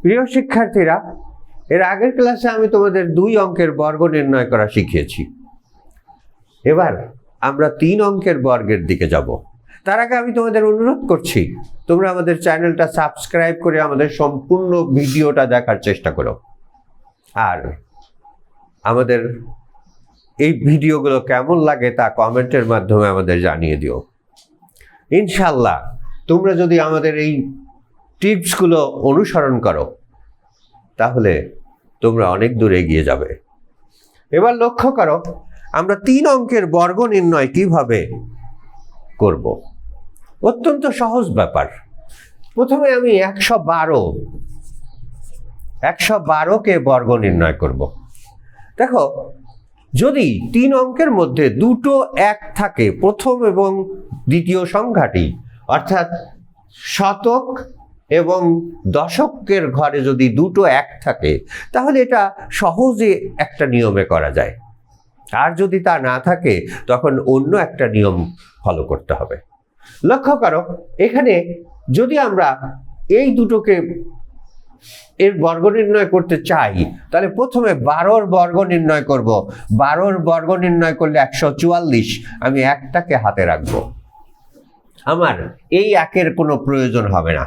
প্রিয় শিক্ষার্থীরা, এর আগের ক্লাসে আমি তোমাদের 2 অঙ্কের বর্গ নির্ণয় করা শিখিয়েছি। এবার আমরা 3 অঙ্কের বর্গের দিকে যাব। তার আগে আমি তোমাদের অনুরোধ করছি, তোমরা আমাদের চ্যানেলটা সাবস্ক্রাইব করে আমাদের সম্পূর্ণ ভিডিওটা দেখার চেষ্টা করো। আর আমাদের এই ভিডিওগুলো কেমন লাগে তা কমেন্টের মাধ্যমে আমাদের জানিয়ে দিও। ইনশাল্লাহ তোমরা যদি আমাদের এই টিপসগুলো অনুসরণ করো তাহলে তোমরা অনেক দূর এগিয়ে যাবে। এবার লক্ষ্য করো, আমরা 3 অঙ্কের বর্গ নির্ণয় কিভাবে করব। অত্যন্ত সহজ ব্যাপার। প্রথমে আমি 112কে বর্গ নির্ণয় করব। দেখো, যদি 3 অঙ্কের মধ্যে দুটো 1 থাকে, প্রথম এবং দ্বিতীয় সংখ্যাটি, অর্থাৎ শতক এবং দশকের ঘরে যদি দুটো 1 থাকে, তাহলে এটা সহজে একটা নিয়মে করা যায়। আর যদি তা না থাকে তখন অন্য একটা নিয়ম ফলো করতে হবে। লক্ষ্য করো, এখানে যদি আমরা এই দুটোকে এর বর্গ নির্ণয় করতে চাই, তাহলে প্রথমে 12র বর্গ নির্ণয় করব। 12র বর্গ নির্ণয় করলে 144। আমি 1টাকে হাতে রাখবো। আমার এই 1-এর কোনো প্রয়োজন হবে না।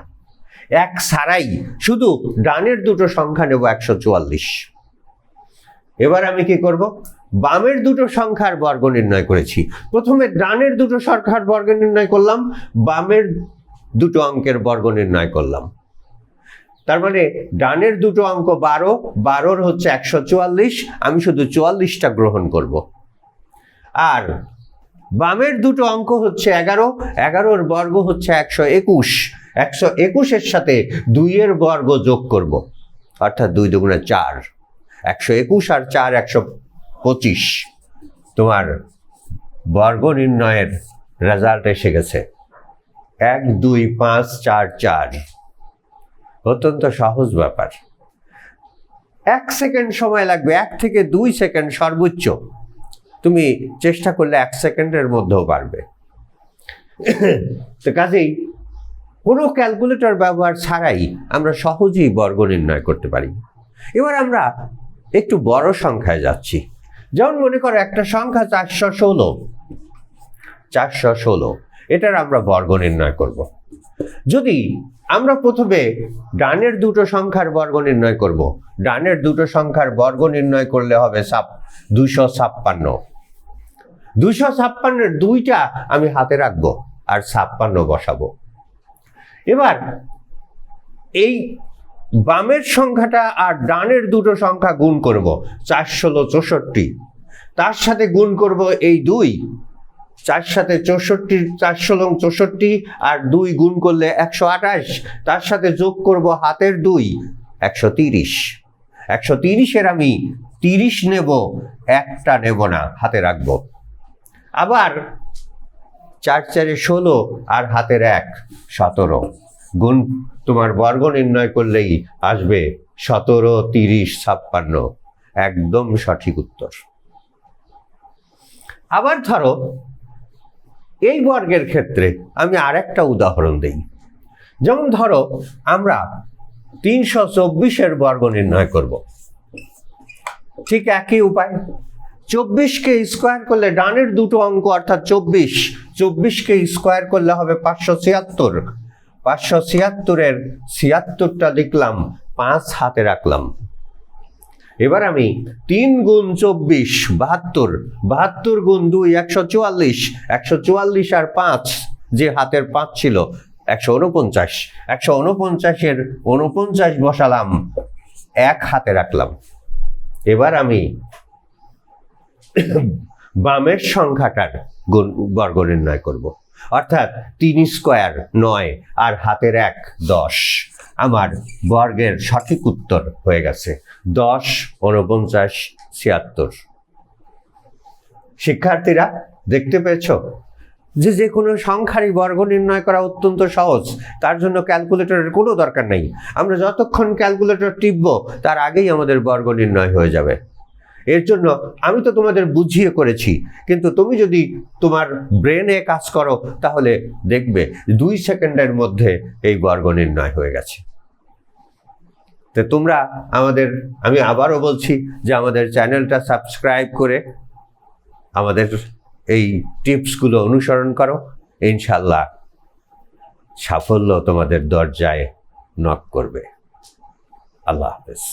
1 ছাড়াই শুধু ডানের দুটো সংখ্যা নেব 144। এবার আমি কি করব? বামের দুটো সংখ্যার বর্গ নির্ণয় করেছি। প্রথমে ডানের দুটো সংখ্যার বর্গ নির্ণয় করলাম, বামের দুটো অঙ্কের বর্গ নির্ণয় করলাম। তার মানে ডানের দুটো অঙ্ক 12, 12র হচ্ছে 144, আমি শুধু 44টা গ্রহণ করব। আর বামের দুটো অঙ্ক হচ্ছে 11, 11র বর্গ হচ্ছে 121, 121-এর সাথে 2-এর বর্গ যোগ করব, অর্থাৎ 2 দুগুণে 4, 121 আর 4 125। তোমার বর্গ নির্ণয়ের রেজাল্ট এসে গেছে 1 2 5 4 4। অত্যন্ত সহজ ব্যাপার। 1 সেকেন্ড সময় লাগবে, 1 থেকে 2 সেকেন্ড সর্বোচ্চ। তুমি চেষ্টা করলে 1 সেকেন্ডের মধ্যেও পারবে। তো কাজেই কোনো ক্যালকুলেটর ব্যবহার ছাড়াই আমরা সহজেই বর্গ নির্ণয় করতে পারি। এবার আমরা একটু বড় সংখ্যায় যাচ্ছি। যেমন মনে করো একটা সংখ্যা 416, এটার আমরা বর্গ নির্ণয় করব। যদি আমরা প্রথমে ডানের দুটো সংখ্যার বর্গ নির্ণয় করব, ডানের দুটো সংখ্যার বর্গ নির্ণয় করলে হবে 256। 256-এর 2টা আমি হাতে রাখবো আর 56 বসাবো। এবার এই বামের সংখ্যাটা আর ডানের দুটো সংখ্যা গুণ করব, 4 16 64, তার সাথে গুণ করব এই 2, 4 সাথে 64, 4 16 64 আর 2 গুণ করলে 128, তার সাথে যোগ করব হাতের 2, 130। 130-এর আমি 30 নেব, একটা নেব না, হাতে রাখবো। আবার 4 4 16 আর হাতের 1 17, গুণ তোমার বর্গ নির্ণয় করলেই আসবে 17 30 56, একদম সঠিক উত্তর। আবার ধরো এই বর্গের ক্ষেত্রে আমি আরেকটা উদাহরণ দেই। যেমন ধরো আমরা 324-এর বর্গ নির্ণয় করব। ঠিক একই উপায়। 24-কে স্কোয়ার করলে ডানের দুটো অঙ্ক অর্থাৎ 24-কে স্কোয়ার করলে হবে 576। 576-এর 76টা লিখলাম, 5 হাতে রাখলাম। এবার আমি 3 গুণ 24 72, 72 গুণ 2 144, 144 আর 5 যে হাতের 5 ছিল 149, 149-এর 49 বসালাম, 1 হাতে রাখলাম। এবার আমি বামের সংখ্যাটার বর্গ নির্ণয় করব, অর্থাৎ 3 স্কোয়ার 9 আর হাতের 1 10। আমার বর্গের সঠিক উত্তর হয়ে গেছে 10 49 76। শিক্ষার্থীরা দেখতে পেয়েছ যে কোনো সংখ্যারই বর্গ নির্ণয় করা অত্যন্ত সহজ। তার জন্য ক্যালকুলেটরের কোনো দরকার নেই। আমরা যতক্ষণ ক্যালকুলেটর টিপব তার আগেই আমাদের বর্গ নির্ণয় হয়ে যাবে। এর জন্য আমি তো তোমাদের বুঝিয়ে করেছি, কিন্তু তুমি যদি তোমার ব্রেনে কাজ করো তাহলে দেখবে 2 সেকেন্ডের মধ্যে এই বর্গ নির্ণয় হয়ে গেছে। তো তোমরা আমি আবারও বলছি যে আমাদের চ্যানেলটা সাবস্ক্রাইব করে আমাদের এই টিপসগুলো অনুসরণ করো, ইনশাল্লাহ সাফল্য তোমাদের দরজায় নক করবে। আল্লাহ হাফেজ।